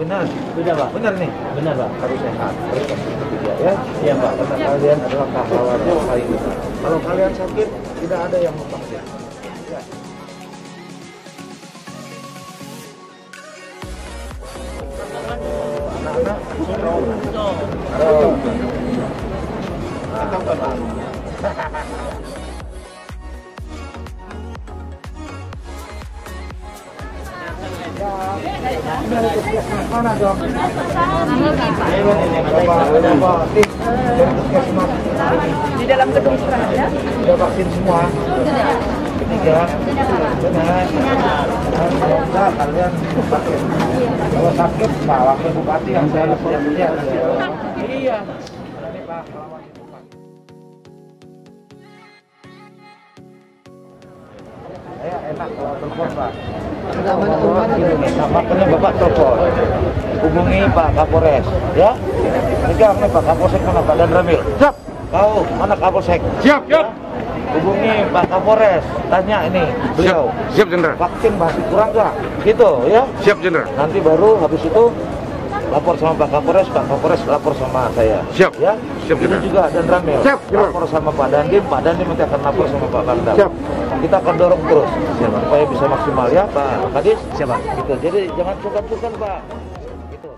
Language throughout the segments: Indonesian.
Benar. Sudah Pak? Benar nih. Benar Pak? Harus sehat. Harus vaksin ketiga ya. Iya Pak. Karena kalian adalah pahlawannya paling besar. Kalau kalian sakit, tidak ada yang mau vaksin. Ya. Anak-anak mana dong? Di dalam gedung Strada. Sudah vaksin semua. Ketiga. Benar. Semoga kalian vaksin. Kalau sakit, Pak Wakil Bupati yang saya siap-siap. Iya. Ini Pak lawan itu Pak. Saya enak kalau telepon Pak. Makanya Bapak telepon. Hubungi Pak Kapolres, ya. Pegang nih Pak Kapolsek mana Pak Dan Ramil. Siap. Kau mana Kapolsek? Siap. Siap. Hubungi Pak Kapolres, tanya ini beliau. Siap, Jenderal. Vaksin masih kurang nggak? Gitu ya. Siap, Jenderal. Nanti baru habis itu lapor sama Pak Kapolres lapor sama saya. Siap. Ya. Siap, Ini Jenderal. juga Dan Ramil. Siap, Jenderal. Lapor sama Pak Dandim nanti akan lapor sama Pak Pangdam. Siap. Kita akan dorong terus supaya bisa maksimal ya Pak Kadis. Siap Pak. Gitu. Jadi jangan sungkan-sungkan Pak. Gitu.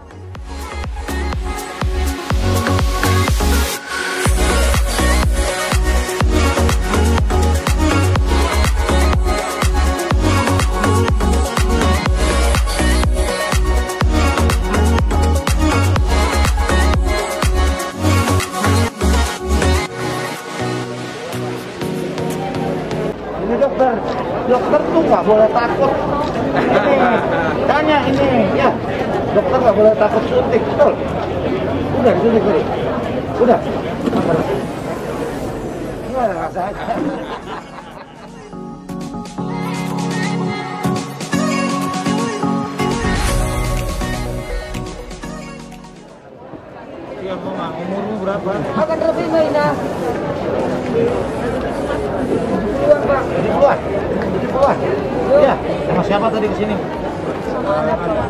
Ini dokter tuh nggak boleh takut. Ini, tanya ini, ya, dokter nggak boleh takut suntik, betul? Udah disuntik tadi, udah. Nggak ada rasa aja. Iya, Mama, umurmu berapa? Akan lebih Maina. Di luar. Ya, sama siapa tadi kesini? Sama anak Bapak.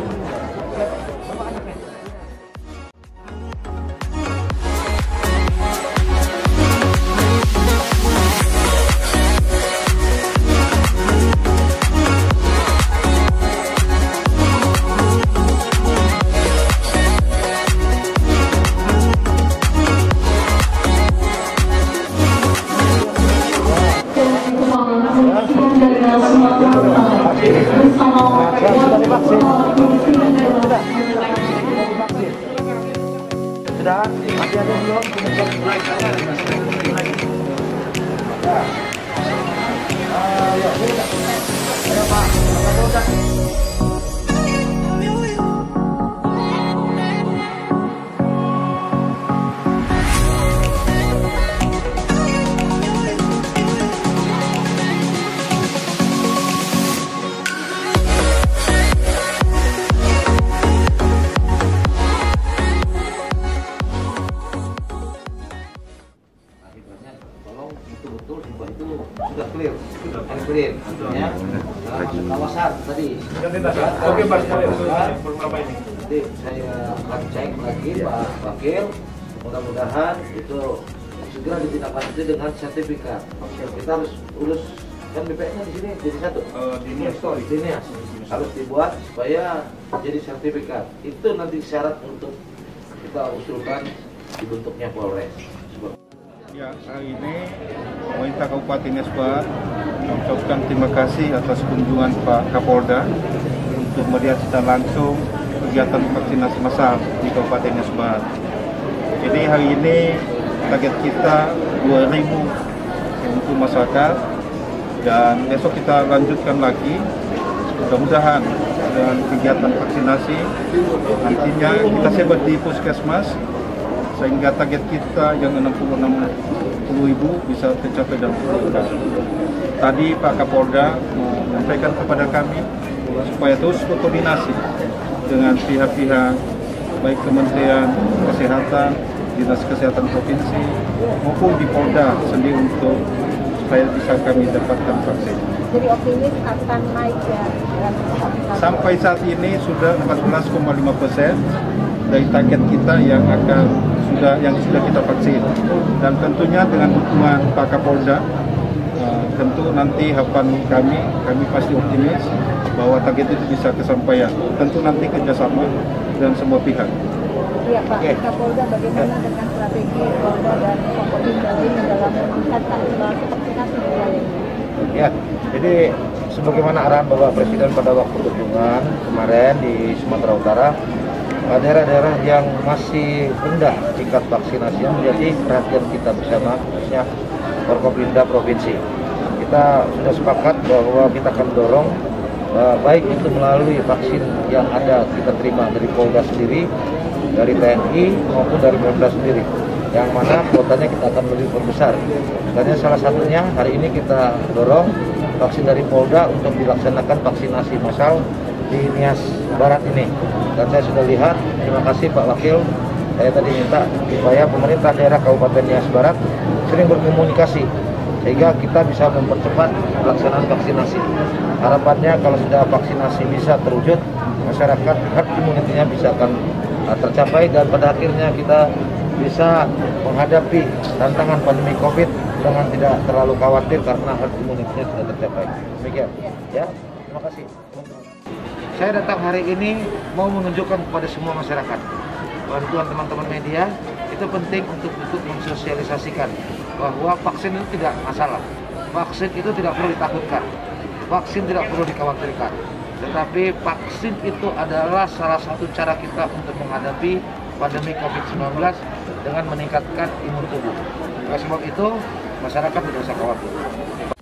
Sudah, masih ada belum? Ayo Pak, betul itu sudah clear, ya. Kawasan tadi. Oke, Pak. Nanti saya akan cek lagi Pak Wakil. Mudah-mudahan itu segera ditindaklanjuti dengan sertifikat. Kita harus urus kan BPS-nya di sini jadi satu. Dinias harus dibuat supaya jadi sertifikat. Itu nanti syarat untuk kita usulkan dibentuknya Polres. Ya, hari ini pemerintah Kabupaten Esbat mengucapkan terima kasih atas kunjungan Pak Kapolda untuk melihat secara langsung kegiatan vaksinasi massal di Kabupaten Esbat. Jadi hari ini target kita 2.000 untuk masyarakat dan besok kita lanjutkan lagi. Mudah-mudahan dengan kegiatan vaksinasi nantinya kita sebar di puskesmas sehingga target kita yang 60.000 bisa tercapai dalam waktu dekat. Tadi Pak Kapolda menyampaikan kepada kami supaya terus berkoordinasi dengan pihak-pihak baik Kementerian Kesehatan, Dinas Kesehatan Provinsi maupun di Polda sendiri untuk supaya bisa kami dapatkan vaksin. jadi optimis akan naik ya. Sampai saat ini sudah 14,5% dari target kita yang sudah kita vaksin. Dan tentunya dengan dukungan Pak Kapolda, tentu nanti harapan kami pasti optimis bahwa target itu bisa kesampaian. Tentu nanti kerjasama dan semua pihak. Iya Pak, Kapolda bagaimana dengan strategi Polda dan Forkopimda ini dalam meningkatkan vaksinasi di wilayah ini? Ya, jadi sebagaimana arahan Bapak Presiden pada waktu kunjungan kemarin di Sumatera Utara, daerah-daerah yang masih rendah tingkat vaksinasinya menjadi perhatian kita bersama, khususnya Forkopimda Provinsi. Kita sudah sepakat bahwa kita akan dorong baik itu melalui vaksin yang ada kita terima dari Polda sendiri, dari TNI maupun dari Pemda sendiri, yang mana kuotanya kita akan lebih perbesar. Dan salah satunya hari ini kita dorong vaksin dari Polda untuk dilaksanakan vaksinasi massal di Nias Barat ini. Dan saya sudah lihat, terima kasih Pak Wakil, saya tadi minta supaya pemerintah daerah Kabupaten Nias Barat sering berkomunikasi sehingga kita bisa mempercepat pelaksanaan vaksinasi. Harapannya kalau sudah vaksinasi bisa terwujud, masyarakat herd immunity-nya bisa akan tercapai dan pada akhirnya kita bisa menghadapi tantangan pandemi COVID dengan tidak terlalu khawatir karena herd immunity-nya sudah tercapai. Demikian. Ya, terima kasih. Saya datang hari ini mau menunjukkan kepada semua masyarakat, bantuan teman-teman media itu penting untuk mensosialisasikan bahwa vaksin itu tidak masalah. Vaksin itu tidak perlu ditakutkan. Vaksin tidak perlu dikhawatirkan. Tetapi vaksin itu adalah salah satu cara kita untuk menghadapi pandemi COVID-19 dengan meningkatkan imun tubuh. Oleh sebab itu, masyarakat tidak usah khawatir.